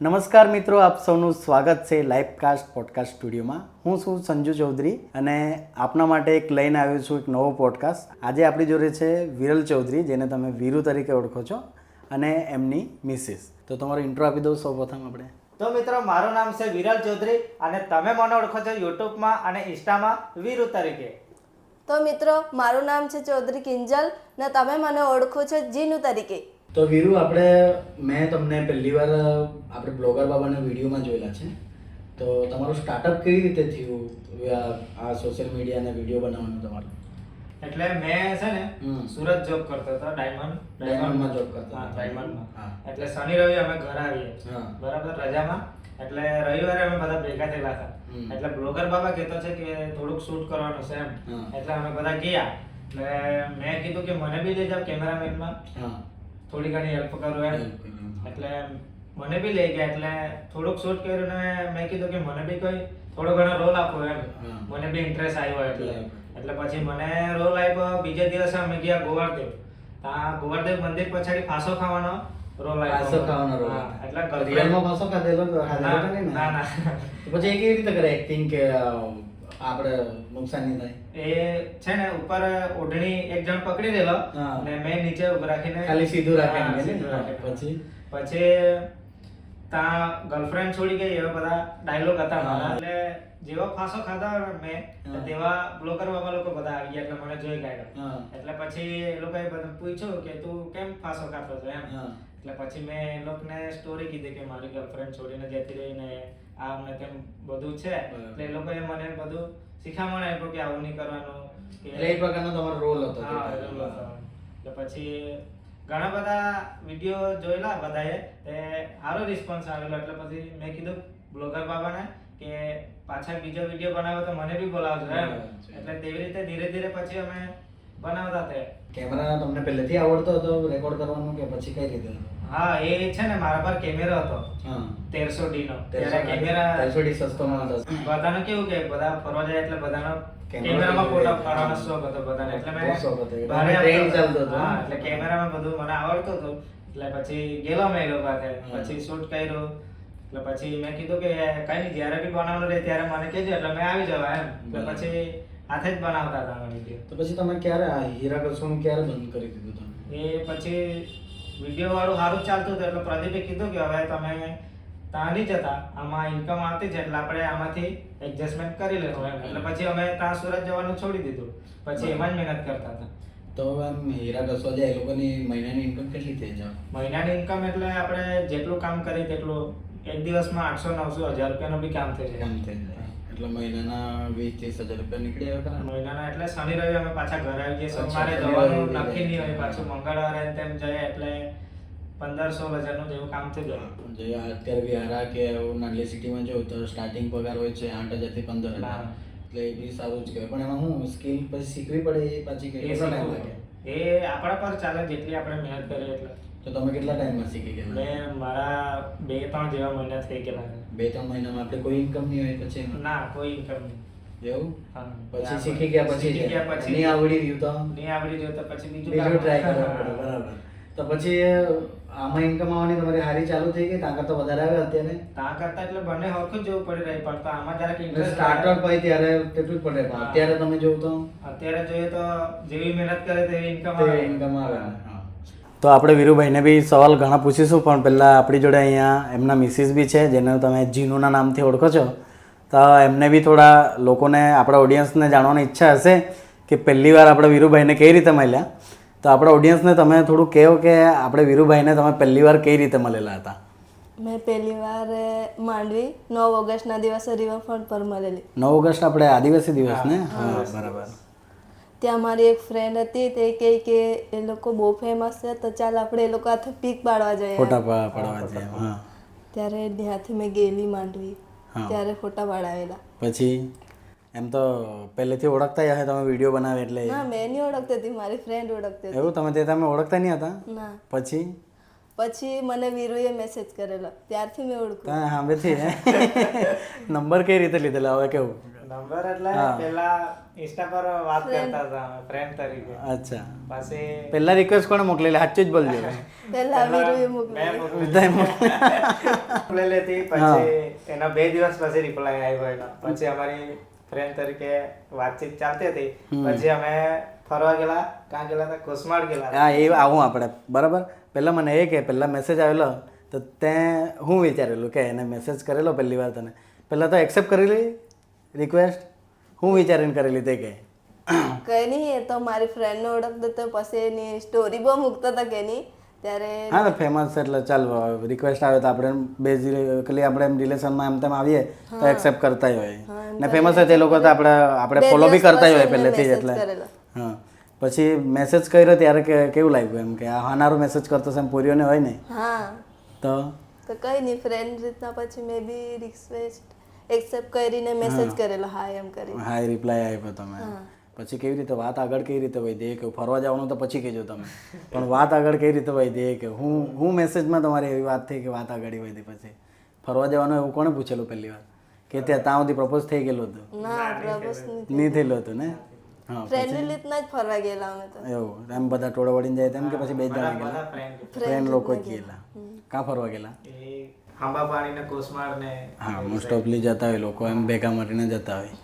નમસ્કાર મિત્રો, આપ સૌનું સ્વાગત છે લાઈવકાસ્ટ પોડકાસ્ટ સ્ટુડિયોમાં. હું છું સંજુ ચૌધરી અને આપના માટે એક લઈને આવ્યો છું એક નવો પોડકાસ્ટ. આજે આપણી જોડે છે વિરલ ચૌધરી, જેને તમે વીરુ તરીકે ઓળખો છો, અને એમની મિસિસ. તો તમારો ઇન્ટ્રો આપી દઉં સૌ પ્રથમ આપણે. તો મિત્રો, મારું નામ છે વિરલ ચૌધરી અને તમે મને ઓળખો છો યુટ્યુબમાં અને ઇન્સ્ટામાં વીરુ તરીકે. તો મિત્રો, મારું નામ છે ચૌધરી કિંજલ ને તમે મને ઓળખો છો જીનુ તરીકે. તો વીરુ, મેં તમને પહેલી વાર આપણે બ્લોગર બાબાના વિડીયોમાં જોયેલા છે. તો તમારું સ્ટાર્ટઅપ કેવી રીતે થયું આ સોશિયલ મીડિયાના વિડીયો બનાવવાનું તમારું? એટલે મેં છે ને સુરત જોબ કરતો હતો, ડાયમંડમાં જોબ કરતો હતો. ડાયમંડમાં. એટલે શનિ રવિ અમે ઘર આવીએ બરાબર રજામાં. એટલે રવિવારે અમે બધા ભેગા થયેલા હતા. એટલે બ્લોગર બાબા કહેતો છે કે થોડુંક શૂટ કરવાનું છે એમ. એટલે અમે બધા ગયા. એટલે મેં કીધું કે મને બી લઈ જાવ કેમેરામેનમાં, થોડી ઘણી હેલ્પ કરું એમ. એટલે મને બી લઈ ગયા. એટલે થોડુંક શૂટ કર્યું ને મેં કીધું કે મને બી કોઈ થોડો ઘણો રોલ આપો એમ. મને બી ઇન્ટરેસ્ટ આવ્યો એટલે પછી મને રોલ આપ્યો. બીજા દિવસે અમે ગયા ગોવર્ધન. ત્યાં ગોવર્ધન મંદિર પછાડી ફાંસો ખાવાનો રોલ આવ્યો. એટલે રિયલમાં ફાંસો ખાધેલો? ના. પછી એ કેવી રીતે કરે એક્ટિંગ કે આપણે નુકસાન નહીં થાય? એ છે ને ઉપર ઓઢણી એક જણ પકડી દેલો ને મેં નીચે ઉભા રાખીને ખાલી સીધું રાખીને પછી ત્યાં ગર્લફ્રેન્ડ છોડી ગઈ એવા બધા ડાયલોગ હતા મારા. એટલે જેવા ફાંસો ખાધા મેં તેવા બ્લોગર બાબા લોકો બધા આવી ગયા. એટલે મને જોઈ ગયા. એટલે પછી એ લોકોએ બધું પૂછ્યું કે તું કેમ ફાંસો ખાતો છો એમ. એટલે પછી મેં એ લોકોને સ્ટોરી કીધી કે મારી ગર્લફ્રેન્ડ છોડીને જતી રહી ને આ ને તેમ બધું છે. એટલે એ લોકોએ મને બધું શીખામણ આપ્યું કે આવું નહીં કરવાનું. એટલે એ પ્રકારનો તમારો રોલ હતો? એટલે પછી ઘણા બધા વિડીયો જોયેલા બધાએ, તે સારો રિસ્પોન્સ આવેલો. એટલે પછી મેં કીધું બ્લોગર બાબાને કે પાછા બીજો વિડીયો બનાવો તો મને બી બોલાવજો એમ. એટલે તેવી રીતે ધીરે ધીરે પછી અમે બનાવતા થયા. કેમેરા તમને પહેલેથી આવડતો હતો રેકોર્ડ કરવાનું કે પછી કઈ રીતે? હા, એ છે ને મારા પર કેમેરો હતો 1300D નો. ત્યારે કેમેરા 1300D સસ્તો મળતો. બધાનું કેવું કે બધા ફરવા જાય એટલે બધાનો કેમેરામાં ફોટો પાડવાનો શોખ હતો બધાને. એટલે મેં ભારે ટ્રેન્ડ ચાલતો હતો. હા, એટલે કેમેરામાં બધું મને આવડતું હતું. એટલે પછી ગયેલો મેં એ લોકો સાથે, પછી શૂટ કર્યું. એટલે પછી મેં કીધું કે કઈ નહીં, જ્યારે બી બનાવવાનું રહે ત્યારે મને કહેજો એટલે મેં આવી જવા એમ. એટલે પછી હાથે જ બનાવતા હતા વિડીયો. તો પછી તમે ક્યારે આ હીરા ઘસવાનું ક્યારે બંધ કરી દીધું તમે? એ પછી વિડીયો વાળું સારું ચાલતું હતું. એટલે પ્રદીપે કીધું કે હવે તમે ત્યાં નહીં જતા, આમાં ઇન્કમ આવતી છે એટલે આપણે આમાંથી એડજસ્ટમેન્ટ કરી લેવું એમ. એટલે પછી અમે ત્યાં સુરત જવાનું છોડી દીધું. પછી એમાં જ મહેનત કરતા હતા. તો આમ હીરા ઘસવા જાય એ લોકોની મહિનાની ઇન્કમ કેટલી થઈ જાય? મહિનાની ઇન્કમ એટલે આપણે જેટલું કામ કરીએ તેટલું એક દિવસમાં 800-900 હજાર રૂપિયાનું બી કામ થઈ જાય. એટલે મહિનાના 20-30 હજાર રૂપિયા નીકળી આવ્યા મહિનાના. એટલે શનિ રવિ અમે પાછા ઘરે આવી જઈએ. સોમવારે જવાનું નક્કી નહીં હોય, પાછું મંગળવારે તેમ જઈએ એટલે 15-16 હજારનું જેવું કામ થઈ જાય. અત્યારે વિહારા કે નાની સિટીમાં જો તો સ્ટાર્ટિંગ પગાર હોય છે 8,000 થી 15,000. એટલે એ બી સારું જ કહેવાય. પણ એમાં હું સ્કિલ પછી શીખવી પડે એ પાછી કેટલો ટાઈમ લાગે? એ આપણા પર ચાલે, જેટલી આપણે મહેનત કરીએ એટલે. તો તમે કેટલા ટાઈમમાં શીખી ગયા? મેં મારા 2-3 જેવા મહિના થઈ ગયેલા. 2-3 મહિનામાં આપણે કોઈ ઇન્કમ નહીં હોય પછી? ના, કોઈ ઇન્કમ નહીં. એવું? હા, પછી શીખી ગયા પછી નહીં આવડી રહ્યું તો પછી બીજું ટ્રાય કરવું પડે. બરાબર. તો પછી આમાં ઇન્કમ આવવાની તમારી હારી ચાલુ થઈ ગઈ? ત્યાં કરતા વધારે આવે અત્યારે? ત્યાં કરતા એટલે બંને હરખું જવું પડી રહી. પણ તો આમાં જરાક ઇન્ટરેસ્ટ સ્ટાર્ટઅપ હોય ત્યારે તેટલું જ પડે. પણ અત્યારે તમે જોવ તો અત્યારે જોઈએ તો જેવી મહેનત કરે તેવી ઇન્કમ આવે. તો આપણે વીરુભાઈને બી સવાલ ઘણા પૂછીશું, પણ પહેલાં આપણી જોડે અહીંયા એમના મિસિસ બી છે જેને તમે જીનુના નામથી ઓળખો છો. તો એમને બી થોડા લોકોને, આપણા ઓડિયન્સને જાણવાની ઈચ્છા હશે કે પહેલી વાર આપણે વીરુભાઈને કઈ રીતે મળ્યા. તો આપણા ઓડિયન્સને તમે થોડું કહો કે આપણે વીરુભાઈને તમે પહેલી વાર કઈ રીતે મળેલા હતા? મેં પહેલી વાર માંડવી 9 ઓગસ્ટના દિવસે રિવરફ્રન્ટ પર મળેલી. 9 ઓગસ્ટ આપણે આદિવાસી દિવસ ને? હા, બરાબર. ત્યાં મારી એક ફ્રેન્ડ હતી, તે કહે કે એ લોકો બહુ ફેમસ છે તો ચાલ આપણે એ લોકો હાથે પીક પાડવા જઈએ, ફોટા પાડવા જઈએ. હા. ત્યારે ત્યાંથી મેં ગયેલી માંડવી, ત્યારે ફોટા પાડાવેલા. પછી એમ તો પહેલેથી ઓળખતા હશે તમે વિડીયો બનાવે એટલે? ના, મેં નહીં ઓળખતી હતી, મારી ફ્રેન્ડ ઓળખતી હતી. એવું? તમે ઓળખતા નહીં હતા? ના. પછી મને વીરુએ મેસેજ કરેલો, ત્યારથી મેં ઓળખ્યું. સામેથી નંબર કઈ રીતે લીધેલા? હવે કેવું નંબર એટલે પેલા ઇન્સ્ટા પર વાત કરતા હતા ફ્રેન્ડ તરીકે. અચ્છા, પછી પહેલા રિક્વેસ્ટ કોણે મોકલેલી સાચું જ બોલજો. પહેલા વીરુએ મેં મોકલેલી. મોકલેલી હતી. પછી એના 2 દિવસ પછી રિપ્લાય આવ્યો એનો. પછી અમારી ફ્રેન્ડ તરીકે વાતચીત ચાલતી હતી. પછી અમે ફરવા ગયેલા. ક્યાં ગયેલા હતા? કોસમાડ ગયેલા. હા, એ આવું આપણે બરાબર. પહેલાં મને એ કે પહેલાં મેસેજ આવેલો તો તે હું વિચારેલું કે એને મેસેજ કરેલો પહેલી વાર તને, પહેલાં તો એક્સેપ્ટ કરેલી રિક્વેસ્ટ? હું વિચારીને કરેલી તે કે કઈ નહીં, એ તો મારી ફ્રેન્ડને ઓળખતો તો પછી એની સ્ટોરી બહુ મૂકતા હતા કે નહીં ત્યારે. હા, તો ફેમસ એટલે ચાલ રિક્વેસ્ટ આવે તો આપણે બેઝિકલી આપણે એમ રિલેશનમાં એમ તેમ આવીએ તો એક્સેપ્ટ કરતા હોય ને ફેમસ હોય તે લોકો તો આપણે ફોલો બી કરતા હોય પહેલેથી જ. એટલે હા, પછી મેસેજ કર્યો ત્યારે કેવું લાગ્યું એમ કે આ હાનારો મેસેજ કરતો છે એમ પૂરીઓને હોય ને? હા, તો કઈ નહીં, ફ્રેન્ડ રીતના પછી મેં બી રિક્વેસ્ટ એક્સેપ્ટ કરીને મેસેજ કરેલો હા એમ કરીને. હા, રિપ્લાય આપ્યો તમે. પછી કેવી રીતે વાત આગળ કેવી રીતે વધી કે ફરવા જવાનું તો પછી કહેજો તમે, પણ વાત આગળ કેવી રીતે વધી કે હું મેસેજમાં તમારી એવી વાત થઈ કે વાત આગળ વધી? પછી ફરવા જવાનું એવું કોણે પૂછેલું પહેલી વાર કે ત્યાં સુધી પ્રપોઝ થઈ ગયેલું હતું? ના, પ્રપોઝ નહીં થયેલું હતું ને? હા, ફ્રેન્ડ રીતના જ ફરવા ગયેલા અમે તો. એવું એમ બધા ટોળા વળીને જાય તેમ કે પછી 2 જણા ગયેલા? ફ્રેન્ડ લોકો જ ગયેલા. કાં ફરવા ગયેલા? એ ખાંભા પાણી ને કોસમાડ ને હા, મોસ્ટ ઓફલી જતા હોય લોકો એમ ભેગા મળીને જતા હોય.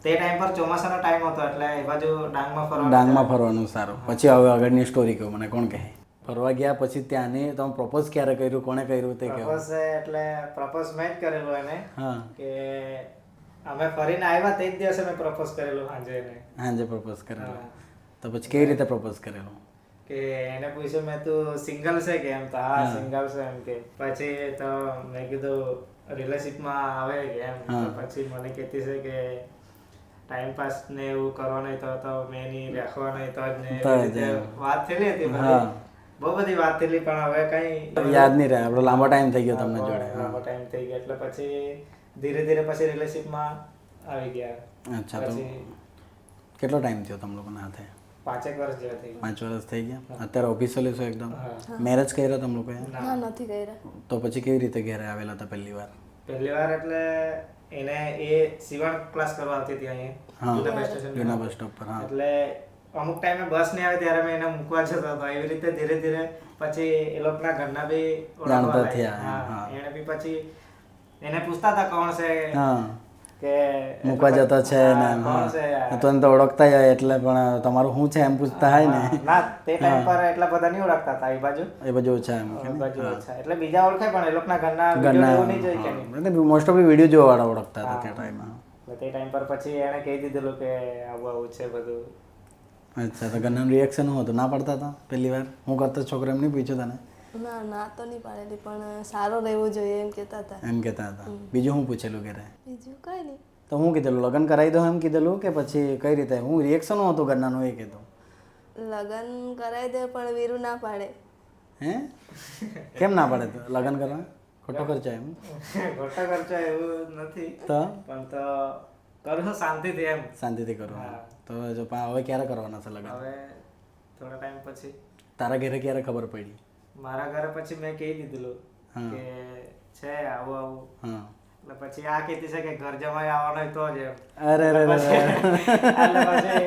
તે ટાઈમ પર ચોમાસાનો ટાઈમ હતો એટલે એ બાજુ ડાંગમાં ડાંગમાં ફરવાનું સારું. પછી હવે આગળની સ્ટોરી કહો મને, કોણ કહે? ફરવા ગયા પછી ત્યાંની તમે પ્રપોઝ ક્યારે કર્યું, કોણે કર્યું તે કહો. પ્રપોઝ એટલે પ્રપોઝ મેં જ કરેલું એને. હા, કે અમે ફરીને આવ્યા તે જ દિવસે મેં પ્રપોઝ કરેલું સાંજે એને. હાંજે પ્રપોઝ કરેલો. તો પછી કેવી રીતે પ્રપોઝ કરેલો? કે એને પૂછ્યું મેં તું સિંગલ છે કે એમ? તો હા સિંગલ છે એમ કે. પછી તો મેં કીધું રિલેશનશિપમાં આવે કે એમ? તો પછી મને કહેતી છે કે ટાઈમ પાસ ને એવું કરવાનું તો મેં નહીં રાખવાનું તો જ ને એવી રીતે વાત થયેલી હતી બધી. બહુ બધી વાત થયેલી પણ હવે કઈ યાદ નહીં રહે. આપણો લાંબો ટાઈમ થઈ ગયો તમને જોડે. લાંબો ટાઈમ થઈ ગયો એટલે પછી ધીરે ધીરે પછી રિલેશનશિપમાં આવી ગયા. અચ્છા, તો કેટલો ટાઈમ થયો તમે લોકોના હાથે? 5 વર્ષ જેવા થઈ ગયા. 5 વર્ષ થઈ ગયા. અત્યારે ઓફિશિયલી છો એકદમ? મેરેજ કર્યા તમે લોકોએ? ના, નથી કર્યા. તો પછી કેવી રીતે ઘરે આવેલા હતા પહેલી વાર? પહેલી વાર એટલે એને એ સીવણ ક્લાસ કરવા આવતી હતી અહીંયા જૂના બસ સ્ટોપ પર. હા, એટલે અમુક ટાઈમે બસ નહીં આવે ત્યારે મેં એને મૂકવા જતો હતો. એવી રીતે ધીરે ધીરે પછી એ લોકોના ઘરના બી જાણતા થયા. હા, એને બી પછી એને પૂછતા હતા કોણ છે હા, કે મૂકવા જતો છે ને? કોણ છે હા, તો એને તો ઓળખતા હોય એટલે પણ તમારું શું છે એમ પૂછતા હોય ને? ના, તે ટાઈમ પર એટલા બધા નહીં ઓળખતા હતા એ બાજુ. એ બાજુ ઓછા એમ કે? એ બાજુ ઓછા. એટલે બીજા ઓળખે પણ એ લોકોના ઘરના વિડીયો એવું નહીં જોઈ કે નહીં. એટલે મોસ્ટ ઓફ વિડીયો જોવા વાળા ઓળખતા હતા તે ટાઈમમાં. એટલે તે ટાઈમ પર પછી એને કહી દીધેલું કે આવું આવું છે બધું. અચ્છા, તો ઘરનું રિએક્શન શું હતું? ના પાડતા હતા પહેલી વાર? હું કરતો છોકરો એમ નહીં પૂછ્યું તને? ના, ના તો નહીં પાડેલી પણ સારો રહેવું જોઈએ એમ કહેતા હતા. એમ કહેતા હતા. બીજું શું પૂછેલું ઘરે? બીજું કઈ નહીં. તો હું કીધેલું લગ્ન કરાવી દો એમ કીધેલું કે પછી કઈ રીતે? હું રિએક્શન હતું ઘરનાનું એ કીધું? લગ્ન કરાવી દે પણ વીરુ ના પાડે. હે? કેમ ના પાડે? તો લગ્ન કરવા ખોટો ખર્ચો એમ? ખોટો ખર્ચો એવું નથી તો પણ તો કરું શાંતિથી એમ. શાંતિથી કરો. તો જો હવે ક્યારે કરવાના છે લગ્ન? હવે થોડા ટાઈમ પછી. તારા ઘરે ક્યારે ખબર પડી? મારા ઘરે પછી મેં કહી દીધેલું કે છે આવું આવું. હા, એટલે પછી આ કહેતી છે કે ઘર જમાઈ આવવાનો હોય તો જ એમ. અરે રે રે. એટલે પછી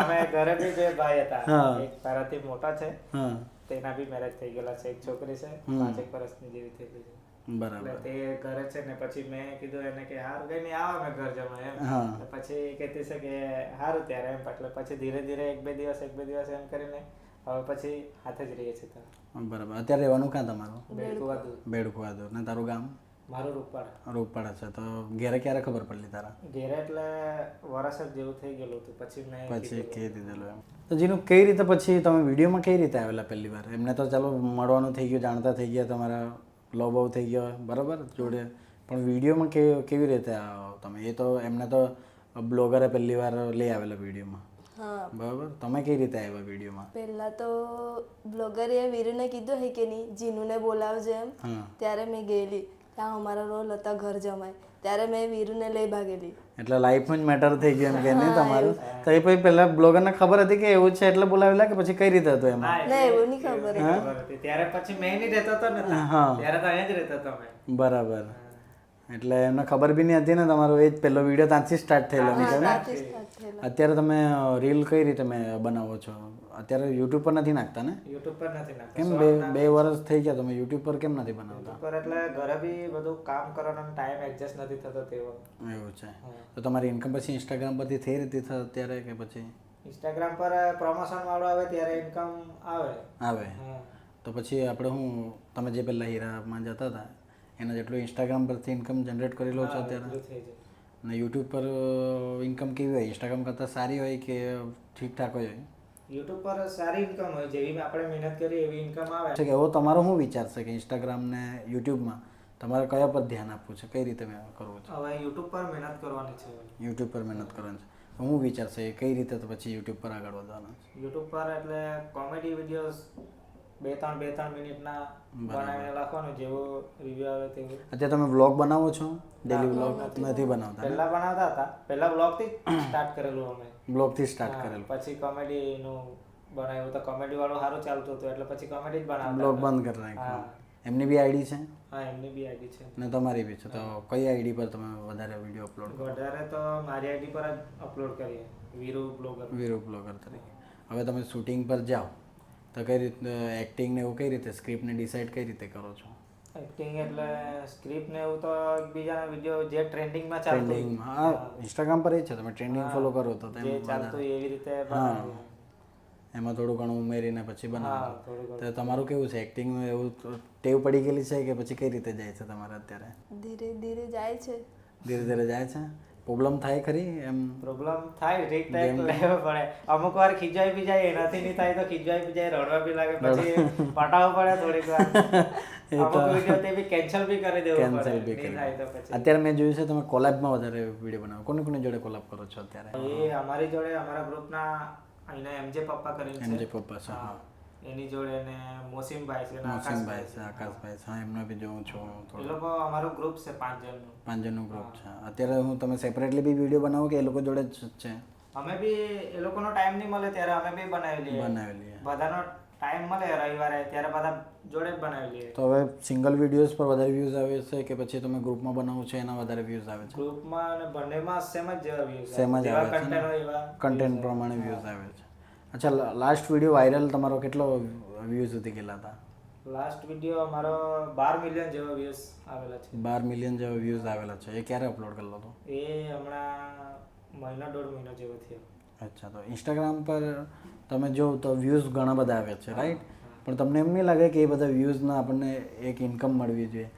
અમે ઘરે બી 2 ભાઈ હતા. એક તારાથી મોટા છે, હા, તેના બી મેરેજ થઈ ગયેલા છે. એક છોકરી છે 5 વર્ષની જેવી થયેલી છે. બરાબર. એટલે તે ઘરે છે ને પછી મેં કીધું એને કે હારું કઈ નહીં આવો અમે ઘર જમાઈ એમ. હા, એટલે પછી કહેતી છે કે હારું ત્યારે એમ. એટલે પછી ધીરે ધીરે 1-2 દિવસ એમ કરીને હવે પછી હાથે જ રહીએ છીએ. બરાબર. અત્યારે રહેવાનું ક્યાં તમારું? બેડકુવાદુ. બેડકુવાદુ. ને તારું ગામ? મારું રૂપવાડા. રૂપવાડા છે. તો ઘેરે ક્યારે ખબર પડલી તારા? ઘેરે એટલે વરસ જ જેવું થઈ ગયેલું હતું પછી મેં પછી કહી દીધેલું એમ. તો જીનું કઈ રીતે પછી તમે વિડીયોમાં કઈ રીતે આવેલા પહેલી વાર? એમને તો ચાલો મળવાનું થઈ ગયું, જાણતા થઈ ગયા, તમારા લવ બહુ થઈ ગયો બરાબર જોડે, પણ વિડીયોમાં કેવી રીતે આવો તમે? એ તો એમને તો બ્લોગરે પહેલી વાર લઈ આવેલા વિડીયોમાં. હા, બરાબર. તમે કઈ રીતે આવ્યા વિડીયોમાં? પહેલા તો બ્લોગરે વીરુને કીધું હે કે નહીં જીનુને બોલાવજે એમ. હા, ત્યારે મેં ગયેલી. ત્યાં અમારો રોલ હતા ઘર જમાઈ. ત્યારે મેં વીરુને લઈ ભાગેલી. એટલે લાઈફમાં જ મેટર થઈ ગયું એમ કે નહીં તમારું? તો એ પછી પહેલા બ્લોગરને ખબર હતી કે એવું છે એટલે બોલાવેલા કે પછી કઈ રીતે હતું એમાં? ના, એવું નહીં ખબર. ત્યારે પછી મેં નહીં રહેતો હતો ને હા, ત્યારે તો અહીંયા જ રહેતો હતો મેં. બરાબર. એટલે એમને ખબર બી નહીં હતી ને તમારો એ જ પહેલો વિડીયો ત્યાંથી સ્ટાર્ટ થયેલો નહીં ખબર? ત્યાંથી start થયેલો. અત્યારે તમે રીલ કઈ રીતે બનાવો છો? અત્યારે યુટ્યુબ પર નથી નાખતા ને? યુટ્યુબ પર નથી નાખતા. કેમ બે વર્ષ થઈ ગયા તમે યુટ્યુબ પર કેમ નથી બનાવતા? પર એટલે ઘરે બી બધું કામ કરવાનો ટાઈમ એડજસ્ટ નથી થતો તેવો. એવું છે. તો તમારી ઇન્કમ પછી ઇન્સ્ટાગ્રામ પરથી થઈ રહી હતી અત્યારે કે પછી? ઇન્સ્ટાગ્રામ પર પ્રમોશન વાળું આવે ત્યારે ઇન્કમ આવે. આવે. તો પછી આપણે તમે જે પહેલાં હીરામાં જતા હતા એના જેટલું ઇન્સ્ટાગ્રામ પરથી ઇન્કમ જનરેટ કરી લો છો અત્યારે? એટલું થઈ જાય. અને યુટ્યુબ પર ઇન્કમ કેવી હોય? ઇન્સ્ટાગ્રામ કરતાં સારી હોય કે ઠીકઠાક હોય? યુટ્યુબ પર સારી ઇન્કમ હોય, જેવી આપણે મહેનત કરીએ એવી ઇન્કમ આવે. છે કે એવો તમારો શું વિચાર છે કે ઇન્સ્ટાગ્રામ ને યુટ્યુબમાં તમારે કયા પર ધ્યાન આપવું છે, કઈ રીતે કરવું છે? હવે યુટ્યુબ પર મહેનત કરવાની છે. યુટ્યુબ પર મહેનત કરવાની છે. તો હું વિચાર છે કઈ રીતે તો પછી યુટ્યુબ પર આગળ વધવાના છે? યુટ્યુબ પર એટલે કોમેડી વિડીયોઝ 2-3 મિનિટના બનાવીને રાખવાનું, જેવો રિવ્યુ આવે તેવું. અત્યારે તમે વ્લોગ બનાવો છો? ડેલી વ્લોગ નથી બનાવતા? પહેલા બનાવતા હતા, પહેલા બ્લોગથી સ્ટાર્ટ કરેલું અમે. બ્લોગથી સ્ટાર્ટ કરેલું, પછી કોમેડીનું બનાવ્યું તો કોમેડી વાળું સારું ચાલતું હતું એટલે પછી કોમેડી જ બનાવતા. બ્લોગ બંધ કરી નાખ્યું. એમની બી આઈડી છે હા, એમની બી આઈડી છે ને તમારી બી છે. તો કઈ આઈડી પર તમે વધારે વિડીયો અપલોડ કરો? વધારે તો મારી આઈડી પર જ અપલોડ કરીએ, વીરુ બ્લોગર. વીરુ બ્લોગર તરીકે. હવે તમે શૂટિંગ પર જાઓ તો કઈ રીતે એક્ટિંગ ને એવું કઈ રીતે સ્ક્રિપ્ટને ડિસાઈડ કઈ રીતે કરો છો? એક્ટિંગ એટલે સ્ક્રિપ્ટ ને એવું તો એકબીજાના વિડીયો જે ટ્રેન્ડિંગમાં ચાલતું ટ્રેન્ડિંગમાં, હા ઇન્સ્ટાગ્રામ પર એ છે, તમે ટ્રેન્ડિંગ ફોલો કરો તો જે ચાલતું એવી રીતે બનાવીએ. એમાં થોડું ઘણું ઉમેરીને પછી બનાવો. હા, થોડું ઘણું. તો તમારું કેવું છે એક્ટિંગનું? એવું ટેવ પડી ગયેલી છે કે પછી કઈ રીતે જાય છે તમારે અત્યારે? ધીરે ધીરે જાય છે. ધીરે ધીરે જાય છે. પ્રોબ્લેમ થાય ખરી એમ? પ્રોબ્લેમ થાય, રીક ટાઈપ લેવો પડે. અમુક વાર ખીજવાઈ બી જાય, એનાથી નહીં થાય તો ખીજવાઈ બી જાય, રડવા બી લાગે, પછી પટાવવું પડે થોડીક વાર. અમુક વિડીયો તે બી કેન્સલ બી કરી દેવું પડે, નહીં થાય તો પછી. અત્યારે મેં જોયું છે તમે કોલેબમાં વધારે વિડીયો બનાવો. કોની જોડે કોલેબ કરો છો અત્યારે? એ અમારી જોડે અમારા ગ્રુપના અહીંના એમજે પપ્પા કરીને એમ જે છે. પપ્પા છે, હા. એની જોડે ને મોસીમભાઈ છે ને મોસીમભાઈ છે, આકાશભાઈ છે, હા એમને બી જોઉં છું. એ થોડું લોકો અમારું ગ્રુપ છે 5 જણનું. 5 જણનું ગ્રુપ છે. અત્યારે હું તમે સેપરેટલી બી વિડીયો બનાવો કે એ લોકો જોડે જ છે? અમે બી એ લોકોનો ટાઈમ નહીં મળે ત્યારે અમે બી બનાવી લઈએ. બનાવી લઈએ. બધાનો ટાઈમ મળે રવિવારે ત્યારે બધા જોડે જ બનાવી લઈએ. તો હવે સિંગલ વિડીયોઝ પર વધારે વ્યૂઝ આવે છે કે પછી તમે ગ્રુપમાં બનાવો છો એના વધારે વ્યૂઝ આવે છે? ગ્રુપમાં અને બંનેમાં સેમ જ જેવા views સેમ જ આવે છે કન્ટેન્ટ હોય એવા કન્ટેન્ટ પ્રમાણે વ્યૂઝ આવે છે. અચ્છા, લાસ્ટ વિડીયો વાયરલ તમારો કેટલો વ્યૂઝ સુધી ગયેલા હતા? લાસ્ટ વિડીયો અમારો 12 મિલિયન જેવા વ્યૂઝ આવેલા છે. 12 મિલિયન જેવો વ્યૂઝ આવેલા છે. એ ક્યારે અપલોડ કરેલો હતો? એ હમણાં મહિના 1.5 મહિના જેવો થયો. અચ્છા, તો ઇન્સ્ટાગ્રામ પર તમે જો તો વ્યૂઝ ઘણા બધા આવે છે, રાઈટ? પણ તમને એમ નહીં લાગે કે એ બધા વ્યૂઝના આપણને એક ઇન્કમ મળવી જોઈએ?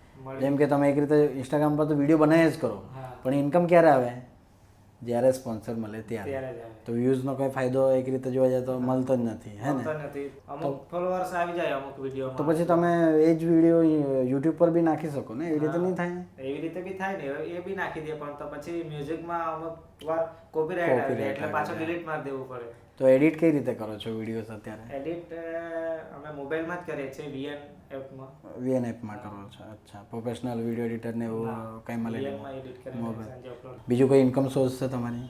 જેમ કે તમે એક રીતે ઇન્સ્ટાગ્રામ પર તો વિડીયો બનાવી જ કરો, પણ ઇન્કમ ક્યારે આવે? જ્યારે સ્પોન્સર મળે ત્યારે. ત્યારે જ આવે. તો વ્યૂઝનો કોઈ ફાયદો એક રીતે જોવા જાય તો મળતો જ નથી, હે ને? મળતો નથી. અમુક ફોલોઅર્સ આવી જાય અમુક વિડીયોમાં. તો પછી તમે એ જ વિડીયો યુટ્યુબ પર બી નાખી શકો ને? એવી રીતે નહીં થાય? એવી રીતે બી થાય ને, એ બી નાખી દે, પણ તો પછી મ્યુઝિકમાં અમુક વાર કોપીરાઇટ આવી જાય એટલે પાછો ડિલીટ મારી દેવું પડે. તો એડિટ કઈ રીતે કરો છો વિડીયોઝ અત્યારે? એડિટ અમે મોબાઈલમાં જ કરીએ છીએ, VN એપમાં. VN એપમાં કરો છો? અચ્છા, પ્રોફેશનલ વિડીયો એડિટર ને એવું કંઈ મળે નહીં? VN માં એડિટ કરીને સાંજે upload. બીજું કોઈ ઇન્કમ સોર્સ છે તમારી?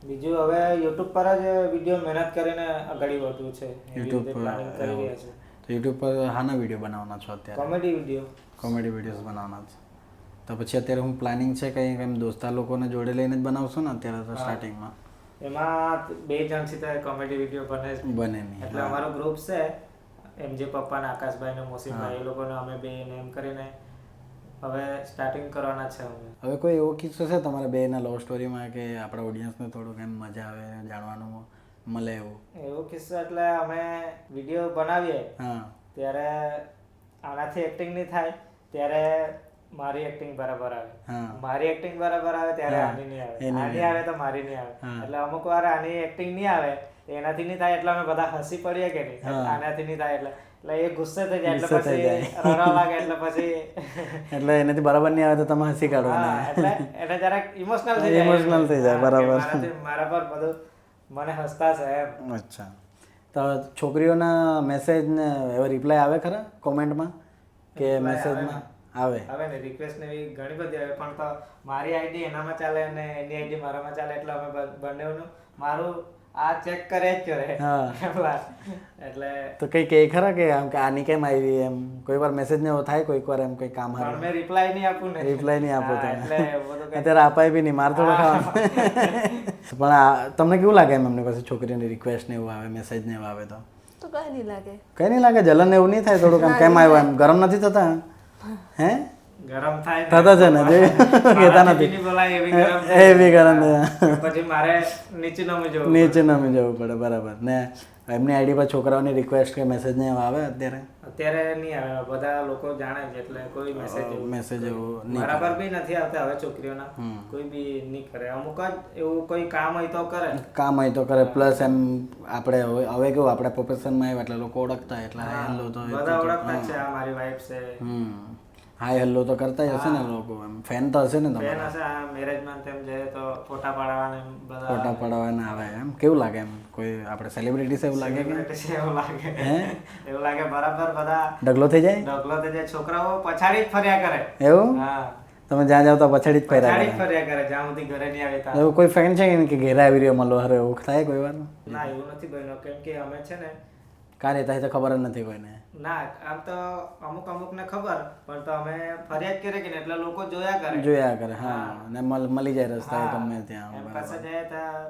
બીજું હવે યુટ્યુબ પર જ વિડીયો મહેનત કરીને આગળ વધવું છે. એવી યુટ્યુબ રીતે planning કરી રહ્યા છે. તો યુટ્યુબ પર હાના વિડીયો બનાવવાના છો અત્યારે? Comedy video. કોમેડી વિડીયોઝ બનાવવાના છે. તો પછી અત્યારે હું પ્લાનિંગ છે કંઈ એમ દોસ્તાર લોકોને જોડે લઈને જ બનાવશો ને અત્યારે તો સ્ટાર્ટિંગમાં? એમાં 2 જણ સીધા કોમેડી વિડીયો બને છે. બને નહીં. એટલે અમારો ગ્રુપ છે એમજે પપ્પા ને આકાશભાઈ ને મોસીમભાઈ, એ લોકોને અમે બે એમ કરીને હવે સ્ટાર્ટિંગ કરવાના છે અમે. હવે કોઈ એવો કિસ્સો છે તમારા બેના લવ સ્ટોરીમાં કે આપણા ઓડિયન્સને થોડુંક એમ મજા આવે જાણવાનું મળે એવું? એવો કિસ્સો એટલે અમે વિડીયો બનાવીએ હા, ત્યારે આનાથી એક્ટિંગ નહીં થાય ત્યારે મારી એક્ટિંગ બરાબર આવે. હા. મારી એક્ટિંગ બરાબર આવે ત્યારે આની નહીં આવે. આની આવે તો મારી નહીં આવે. એટલે અમુક વાર આની એક્ટિંગ નહીં આવે, એનાથી નહીં થાય એટલે અમે બધા હસી પડીએ કે નહીં, આનાથી નહીં થાય એટલે એ ગુસ્સે થઈ જાય એટલે પછી રડવા લાગે એટલે પછી એટલે એનાથી બરાબર નહીં આવે તો તમે હસી કાઢવાના. હા, એટલે એને જરાક ઇમોશનલ થઈ જાય. ઇમોશનલ થઈ જાય, બરાબર. મારા પર બધું મને હસતા છે એમ. અચ્છા, તો છોકરીઓના મેસેજ ને એવા રિપ્લાય આવે ખરા કોમેન્ટમાં કે મેસેજમાં? આવે. હવે ને રિક્વેસ્ટ ને એવી ઘણી બધી આવે, પણ તો મારી આઈડી એનામાં ચાલે અને એની આઈડી મારામાં ચાલે એટલે અમે બંનેનું મારું આ ચેક કરે જ કરે હા. એટલે તો કંઈ કહે ખરા કે આમ કે આની કેમ આવી એમ કોઈ વાર મેસેજ ને એવો થાય કોઈક વાર એમ કંઈ કામ પણ હારું મેં રિપ્લાય નહીં આપું ને રિપ્લાય નહીં આપો હા, તમે એટલે એવું બધું અત્યારે અપાય બી નહીં માર થોડો ખાવાનું પણ તમને કેવું લાગે એમ એમની પાસે છોકરીની રિક્વેસ્ટ ને એવું આવે મેસેજ ને એવું આવે તો તો કઈ નહીં લાગે. કંઈ નહીં લાગે જલન એવું નહીં થાય થોડુંક આમ કેમ આવ્યો એમ ગરમ નથી થતા હે ગરમ થાય થતા છે ને જે કહેતા નથી નહીં બોલાય એવી ગરમ એ બી ગરમ થાય. પછી મારે નીચે નમી જવું નીચે નમી જવું પડે બરાબર ને એમની આઈડી પર છોકરાઓની રિક્વેસ્ટ કે મેસેજ ને એવા આવે અત્યારે અત્યારે નહીં આવે બધા લોકો જાણે છે એટલે કોઈ મેસેજ એવું નહીં બરાબર બી નથી આવતા હવે છોકરીઓના કોઈ બી નહીં કરે અમુક જ એવું કોઈ કામ હોય તો કરે કામ હોય તો કરે પ્લસ એમ આપણે હવે કેવું આપણે પ્રોફેશનમાં આવ્યા એટલે લોકો ઓળખતા એટલે હાય હેલો તો બધા ઓળખતા જ છે આ મારી વાઈફ છે હાય હેલો તો કરતા જ હશે ને લોકો એમ ફેન તો હશે ને બેન તમારા હશે આ મેરેજમાં તેમ જાય તો ફોટા પાડવાને એમ બધા ફોટા પડાવવાના આવે એમ કેવું લાગે એમ કોઈ આપણે સેલિબ્રિટી એવું લાગે કે એવું લાગે એવું લાગે બરાબર બધા ઢગલો થઈ જાય ઢગલો થઈ જાય છોકરાઓ પછાડી જ ફર્યા કરે એવું હા તમે જ્યાં જાવ તો પછાડી જ ફર્યા પછાડી જ ફર્યા કરે જ્યાં સુધી ઘરે નહીં આવે ત્યાં એવું કોઈ ફેન છે કે ઘેરે આવી રહ્યો મળો હરે એવું થાય કોઈ વાર ના એવું નથી બન્યું કેમ કે અમે છે ને કાં રહેતા તો ખબર જ નથી કોઈને ના આમ તો અમુક ને ખબર પણ તો અમે ફરિયાદ કરે કે ને એટલે લોકો જોયા કરે જોયા કરે હા ને મળી જાય રસ્તા ગમે ત્યાં એમ પાસે જાય ત્યાં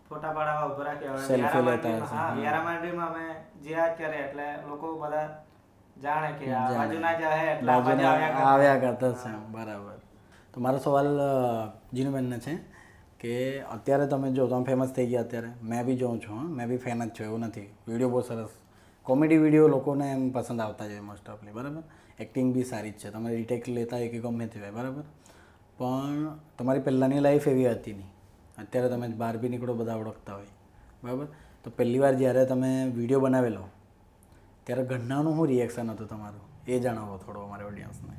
ફોટા પાડવા ઉભા રાખે હવે Selfie લેતા હશે. હા વ્યારા માંડવીમાં અમે જ્યાં કરે એટલે લોકો બધા જાણે કે આ બાજુના જ હે એટલે આ બાજુ આવ્યા કરે. આવ્યા કરતા છે બરાબર તો મારો સવાલ જીનુબેનને છે કે અત્યારે તમે જો તમે ફેમસ થઈ ગયા અત્યારે મેં બી જોઉં છું મેં બી ફેન જ છું એવું નથી વિડીયો બહુ સરસ કોમેડી વિડીયો લોકોને એમ પસંદ આવતા જ હોય મોસ્ટ ઓફલી બરાબર એક્ટિંગ બી સારી જ છે તમે રિટેક લેતા હોય કે ગમે તે હોય બરાબર પણ તમારી પહેલાંની લાઈફ એવી હતી નહીં અત્યારે તમે બહાર બી નીકળો બધા ઓળખતા હોય બરાબર તો પહેલી વાર જ્યારે તમે વિડીયો બનાવેલો ત્યારે ઘરનાનું શું રિએક્શન હતું તમારું એ જણાવો થોડો અમારે ઓડિયન્સને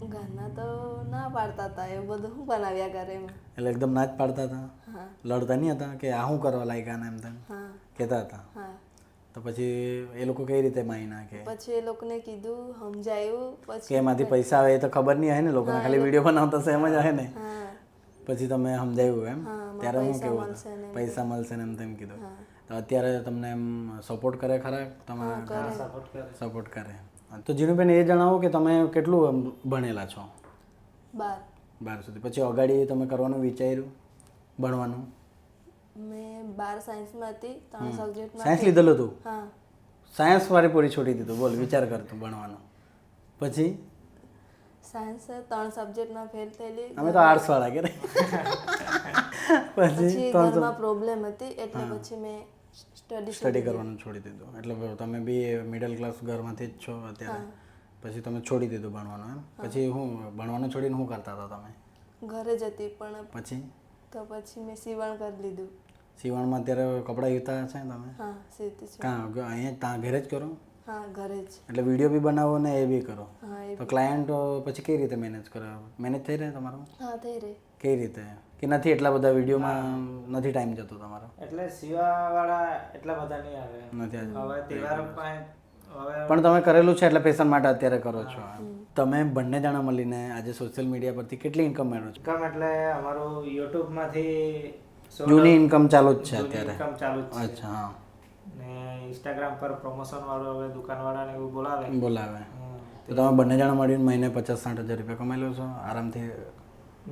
ઘરના તો ના પાડતા હતા એવું બધું હું બનાવ્યા કરે એમ. એટલે એકદમ ના જ પાડતા હતા હા લડતા નહીં હતા કે આ શું કરવા લાગ્યા ને એમ તેમ હા કહેતા હતા હા તો પછી એ લોકો કઈ રીતે માની નાખે પછી એ લોકોને કીધું સમજાયું કે પછી એમાંથી પૈસા આવે એ તો ખબર નહીં હોય ને લોકોને ખાલી વિડીયો બનાવતા છે એમ જ આવે ને હા પછી તમે સમજાવ્યું એમ હા, ત્યારે હું પૈસા કેવું મળશે ને હતું પૈસા મળશે ને એમ તેમ કીધું તો અત્યારે તમને એમ સપોર્ટ કરે ખરા તમારા સપોર્ટ કરે સપોર્ટ કરે તો જીનુબેન એ જણાવો કે તમે કેટલું એમ ભણેલા છો 12 સુધી પછી અગાડી તમે કરવાનું વિચાર્યું ભણવાનું મેં 12 સાયન્સમાં હતી 3 સબ્જેક્ટમાં સાયન્સ લીધેલું હતું હા સાયન્સ વાળી પૂરી છોડી દીધું બોલ વિચાર કરતું ભણવાનું પછી સાયન્સ 3 સબ્જેક્ટમાં ફેલ થયેલી અમે તો આર્ટ્સ વાળા કે પછી પછી ઘરમાં પ્રોબ્લેમ હતી એટલે પછી મેં સ્ટડી કરવાનું છોડી દીધું એટલે તમે બી મિડલ ક્લાસ ઘરમાંથી જ છો અત્યારે પછી તમે છોડી દીધું ભણવાનું એમ પછી હું ભણવાનું છોડીને શું કરતા હતા તમે ઘરે જ હતી પણ પછી તો પછી મેં સીવણ કરી લીધું સીવણમાં અત્યારે કપડાં વીતા છે તમે હા સીવતી છું કાં અહીંયા ત્યાં ઘરે જ કરો હા ઘરે જ એટલે વિડીયો બી બનાવો ને એ બી કરો હા એ તો ક્લાયન્ટ પછી કઈ રીતે મેનેજ કરો મેનેજ થઈ રહે તમારું હા થઈ રહી કઈ રીતે કે નથી એટલા બધા વિડીયોમાં નથી ટાઈમ જતો તમારો એટલે સીવા વાળા એટલા બધા નહીં આવે નથી આજે હવે તહેવાર પણ હવે પણ તમે કરેલું છે એટલે પેશન માટે અત્યારે કરો છો તમે બંને જણા મળીને આજે સોશિયલ મીડિયા પરથી કેટલી ઇન્કમ મેળવો છો ઇન્કમ એટલે અમારું યુટ્યુબ માંથી જૂની ઇન્કમ ચાલુ જ છે અત્યારે ઇન્કમ ચાલુ જ છે અચ્છા હા ને ઇન્સ્ટાગ્રામ પર પ્રમોશન વાળો હવે દુકાન વાળાને એવું બોલાવે બોલાવે તો તમે બંને જણા મળીને મહિને 50-60 હજાર રૂપિયા કમાઈ લો છો આરામથી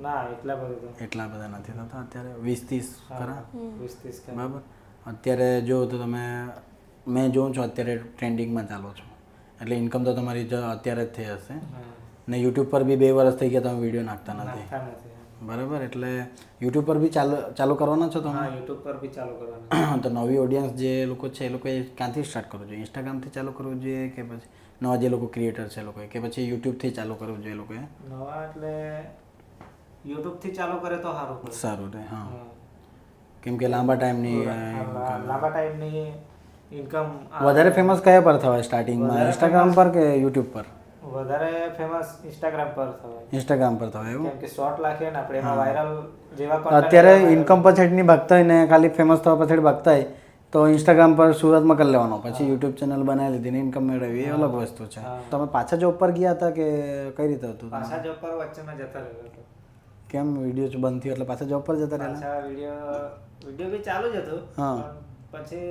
ના એટલા બધું તો એટલા બધા નથી થતા અત્યારે 20-30 ખરા 20-30 કે બરાબર અત્યારે જો તો તમે મેં જોઉં છું અત્યારે ટ્રેન્ડિંગમાં ચાલો છો એટલે ઇન્કમ તો તમારી અત્યારે જ થઈ હશે ને યુટ્યુબ પર બી 2 વર્ષ થઈ ગયા તમે વિડીયો નાખતા નથી નાખતા નથી બરાબર એટલે યુટ્યુબ પર બી ચાલુ કરવાના છો તમે હા યુટ્યુબ પર બી ચાલુ કરવાનું તો નવી ઓડિયન્સ જે લોકો છે એ લોકોએ ક્યાંથી સ્ટાર્ટ કરવું જોઈએ ઇન્સ્ટાગ્રામથી ચાલુ કરવું જોઈએ કે પછી નવા જે લોકો ક્રિએટર છે એ લોકોએ કે પછી યુટ્યુબથી ચાલુ કરવું જોઈએ એ લોકોએ નવા એટલે યુટ્યુબ થી ચાલુ કરે તો સારું પડે સારું રહે હા કેમ કે લાંબા ટાઈમની લાંબા ટાઈમની ઇન્કમ વધારે ફેમસ કયા પર થવાય સ્ટાર્ટિંગમાં ઇન્સ્ટાગ્રામ પર કે યુટ્યુબ પર વધારે ફેમસ ઇન્સ્ટાગ્રામ પર થવાય ઇન્સ્ટાગ્રામ પર થવાય એવું કેમ કે શોર્ટ લાખીએ ને આપણે એમાં વાયરલ જેવા content અત્યારે ઇન્કમ પાછળની ભાગતા હોય ને ખાલી ફેમસ થવા પાછળ ભાગતા હોય તો ઇન્સ્ટાગ્રામ પર શરૂઆતમાં કરી લેવાનો પછી યુટ્યુબ ચેનલ બનાવી લીધી ને ઇન્કમ મેળવી એ અલગ વસ્તુ છે તમે પાછા જોબ પર ગયા હતા કે કઈ રીતે હતું પાછા જોબ પર વચ્ચે મેં જતા રહ્યો હતો કેમ વિડીયો બંધ થયો એટલે પાછા જોબ પર જતા રહેલા? પાછા વિડીયો બી ચાલુ જ હતું હા. પણ પછી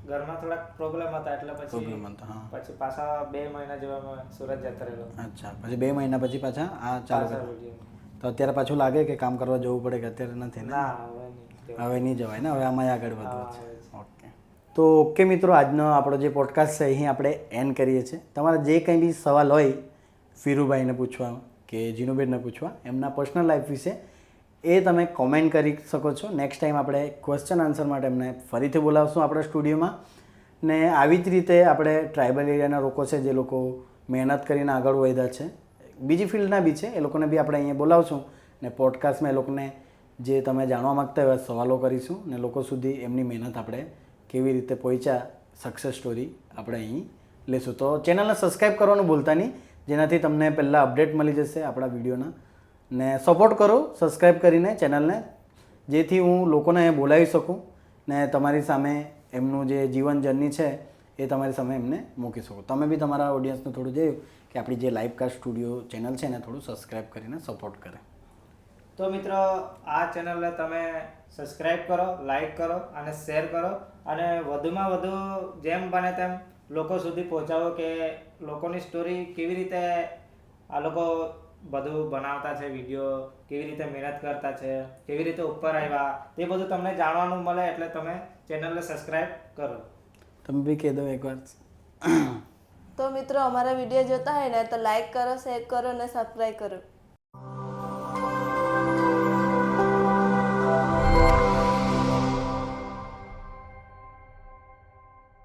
ઘરમાં થોડાક પ્રોબ્લેમ હતા એટલે પછી પ્રોબ્લેમ હતો, હા. પછી પાછા 2 મહિના જેવા અમે સુરત જતા રહેલો. અચ્છા, પછી 2 મહિના પછી પાછા આ ચાલુ પાછા કર્યું. વિડીયો તો અત્યારે પાછું લાગે કે કામ કરવા જવું પડે કે અત્યારે નથી ને? ના હવે નહીં. હવે નહીં જવાય ને, હવે આમાં આગળ વધવું હા, છે. હવે છે. ઓકે, તો ઓકે મિત્રો, આજનો આપણો જે પોડકાસ્ટ છે અહીં આપણે એન્ડ કરીએ છીએ. તમારા જે કંઈ બી સવાલ હોય વીરુભાઈને પૂછવા કે જીનુબેનને પૂછવા એમના પર્સનલ લાઈફ વિશે, એ તમે કોમેન્ટ કરી શકો છો. નેક્સ્ટ ટાઈમ આપણે ક્વેશ્ચન આન્સર માટે એમને ફરીથી બોલાવશું આપણા સ્ટુડિયોમાં. ને આવી જ રીતે આપણે ટ્રાઇબલ એરિયાના લોકો છે જે લોકો મહેનત કરીને આગળ વધ્યા છે, બીજી ફિલ્ડના બી છે, એ લોકોને બી આપણે અહીંયા બોલાવશું ને પોડકાસ્ટમાં એ લોકોને જે તમે જાણવા માગતા હોય સવાલો કરીશું ને લોકો સુધી એમની મહેનત આપણે કેવી રીતે પહોંચ્યા સક્સેસ સ્ટોરી આપણે અહીં લેશું. તો ચેનલને સબસ્ક્રાઈબ કરવાનું ભૂલતા નહીં, જેનાથી તમને પહેલાં અપડેટ મળી જશે આપણા વિડીયોના. ને સપોર્ટ કરો સબસ્ક્રાઈબ કરીને ચેનલને, જેથી હું લોકોને અહીંયા બોલાવી શકું ને તમારી સામે એમનું જે જીવન જર્ની છે એ તમારી સામે એમને મૂકી શકું. તમે બી તમારા ઓડિયન્સને થોડું જોયું કે આપણી જે લાઈવકાસ્ટ સ્ટુડિયો ચેનલ છે એને થોડું સબસ્ક્રાઈબ કરીને સપોર્ટ કરે. તો મિત્રો આ ચેનલને તમે સબસ્ક્રાઇબ કરો, લાઈક કરો અને શેર કરો અને વધુમાં વધુ જેમ બને તેમ લોકો સુધી પહોંચાડો કે લોકોની સ્ટોરી કેવી રીતે આ લોકો બધું બનાવતા છે, વિડીયો કેવી રીતે મહેનત કરતા છે, કેવી રીતે ઉપર આવ્યા, તે બધું તમને જાણવાનું મળે. એટલે તમે ચેનલને સબસ્ક્રાઇબ કરો. તમે બી કહી દો એકવાર. તો મિત્રો અમારા વિડીયો જોતા હોય ને તો લાઈક કરો, શેર કરો અને સબસ્ક્રાઈબ કરો.